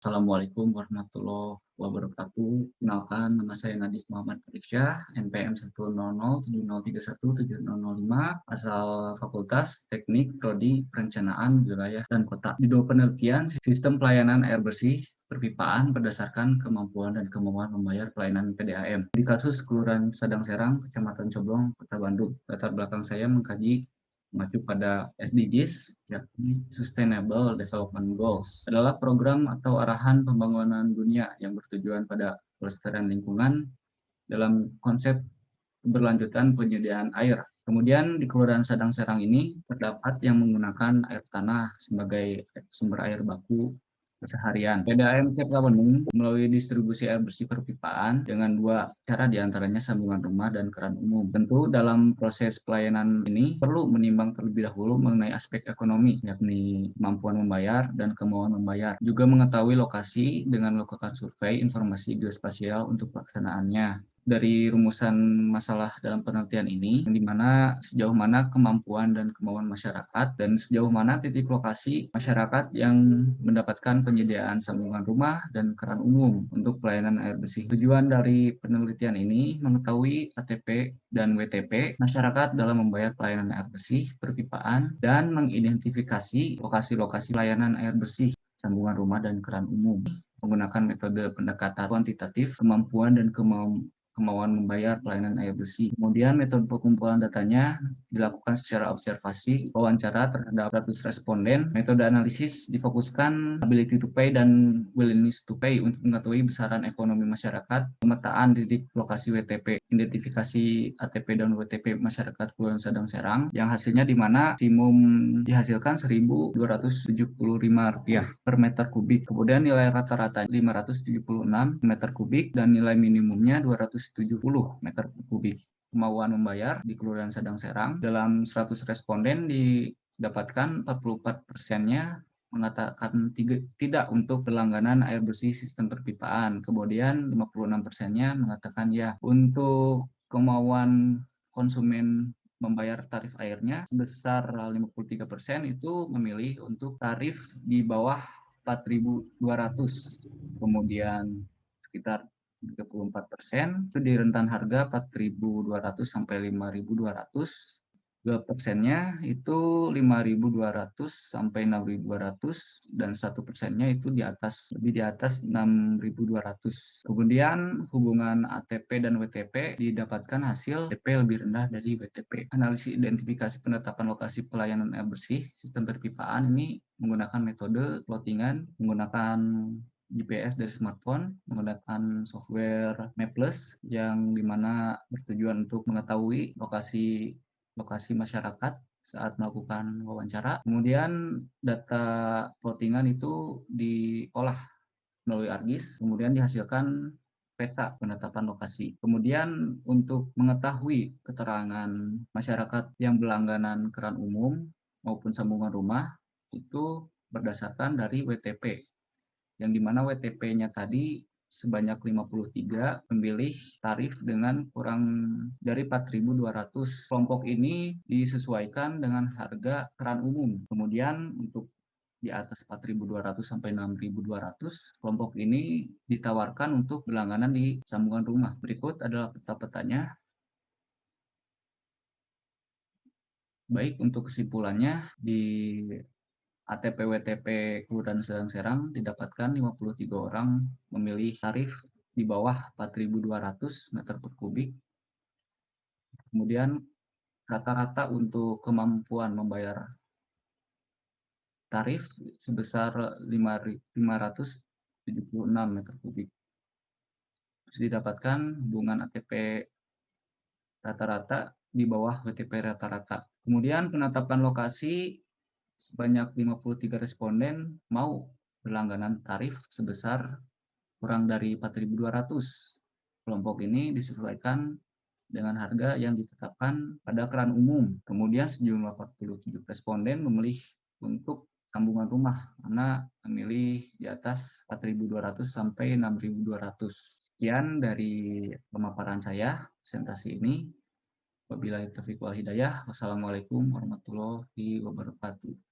Assalamualaikum warahmatullahi wabarakatuh. Kenalkan, nama saya Nadif Muhammad Arifsyah, NPM 10070317005, asal Fakultas Teknik Prodi Perencanaan Wilayah dan Kota. Judul penelitian Sistem Pelayanan Air Bersih Perpipaan berdasarkan kemampuan dan kemauan membayar pelayanan PDAM di kasus Kelurahan Sadang Serang, Kecamatan Coblong, Kota Bandung. Latar belakang saya mengkaji mengacu pada SDGs, yakni Sustainable Development Goals, adalah program atau arahan pembangunan dunia yang bertujuan pada kelestarian lingkungan dalam konsep keberlanjutan penyediaan air. Kemudian di Kelurahan Sadang Serang ini terdapat yang menggunakan air tanah sebagai sumber air baku keseharian. PDAM Tirta Bandung melalui distribusi air bersih perpipaan dengan dua cara, diantaranya sambungan rumah dan keran umum. Tentu dalam proses pelayanan ini perlu menimbang terlebih dahulu mengenai aspek ekonomi, yakni kemampuan membayar dan kemauan membayar. Juga mengetahui lokasi dengan melakukan survei informasi geospasial untuk pelaksanaannya. Dari rumusan masalah dalam penelitian ini, di mana sejauh mana kemampuan dan kemauan masyarakat dan sejauh mana titik lokasi masyarakat yang mendapatkan penyediaan sambungan rumah dan keran umum untuk pelayanan air bersih. Tujuan dari penelitian ini mengetahui ATP dan WTP masyarakat dalam membayar pelayanan air bersih perpipaan dan mengidentifikasi lokasi-lokasi pelayanan air bersih sambungan rumah dan keran umum menggunakan metode pendekatan kuantitatif, kemampuan dan kemauan membayar pelayanan air bersih. Kemudian metode pengumpulan datanya dilakukan secara observasi, wawancara terhadap 100 responden. Metode analisis difokuskan ability to pay dan willingness to pay untuk mengetahui besaran ekonomi masyarakat, pemetaan titik lokasi WTP, identifikasi ATP dan WTP masyarakat Kelurahan Sadang Serang, yang hasilnya di mana maksimum dihasilkan Rp1.275 per meter kubik. Kemudian nilai rata-rata 576 meter kubik dan nilai minimumnya 270 meter kubik. Kemauan membayar di Kelurahan Sadang Serang dalam 100 responden didapatkan 44%-nya mengatakan tidak untuk berlangganan air bersih sistem perpipaan. Kemudian 56%-nya mengatakan ya. Untuk kemauan konsumen membayar tarif airnya sebesar 53% itu memilih untuk tarif di bawah 4.200. Kemudian sekitar 34% itu di rentan harga 4.200 sampai 5.200. 2%-nya itu 5.200 sampai 6.200 dan 1%-nya itu lebih di atas 6.200. Kemudian hubungan ATP dan WTP didapatkan hasil ATP lebih rendah dari WTP. Analisis identifikasi penetapan lokasi pelayanan air bersih sistem perpipaan ini menggunakan metode plottingan, menggunakan GPS dari smartphone, menggunakan software Mapless yang dimana bertujuan untuk mengetahui lokasi masyarakat saat melakukan wawancara. Kemudian data plottingan itu diolah melalui ArcGIS, kemudian dihasilkan peta penetapan lokasi. Kemudian untuk mengetahui keterangan masyarakat yang berlangganan keran umum maupun sambungan rumah itu berdasarkan dari WTP, yang dimana WTP-nya tadi sebanyak 53 memilih tarif dengan kurang dari 4.200. Kelompok ini disesuaikan dengan harga keran umum. Kemudian untuk di atas 4.200 sampai 6.200, kelompok ini ditawarkan untuk berlangganan di sambungan rumah. Berikut adalah peta-petanya. Baik, untuk kesimpulannya, di ATP WTP Kelurahan Sadang Serang didapatkan 53 orang memilih tarif di bawah 4.200 meter per kubik. Kemudian rata-rata untuk kemampuan membayar tarif sebesar 576 meter kubik. Terus didapatkan hubungan ATP rata-rata di bawah WTP rata-rata. Kemudian penetapan lokasi sebanyak 53 responden mau berlangganan tarif sebesar kurang dari 4.200. Kelompok ini disesuaikan dengan harga yang ditetapkan pada keran umum. Kemudian sejumlah 47 responden memilih untuk sambungan rumah karena memilih di atas 4.200 sampai 6.200. Sekian dari pemaparan saya presentasi ini. Wabillahi taufiq wal hidayah. Wassalamualaikum warahmatullahi wabarakatuh.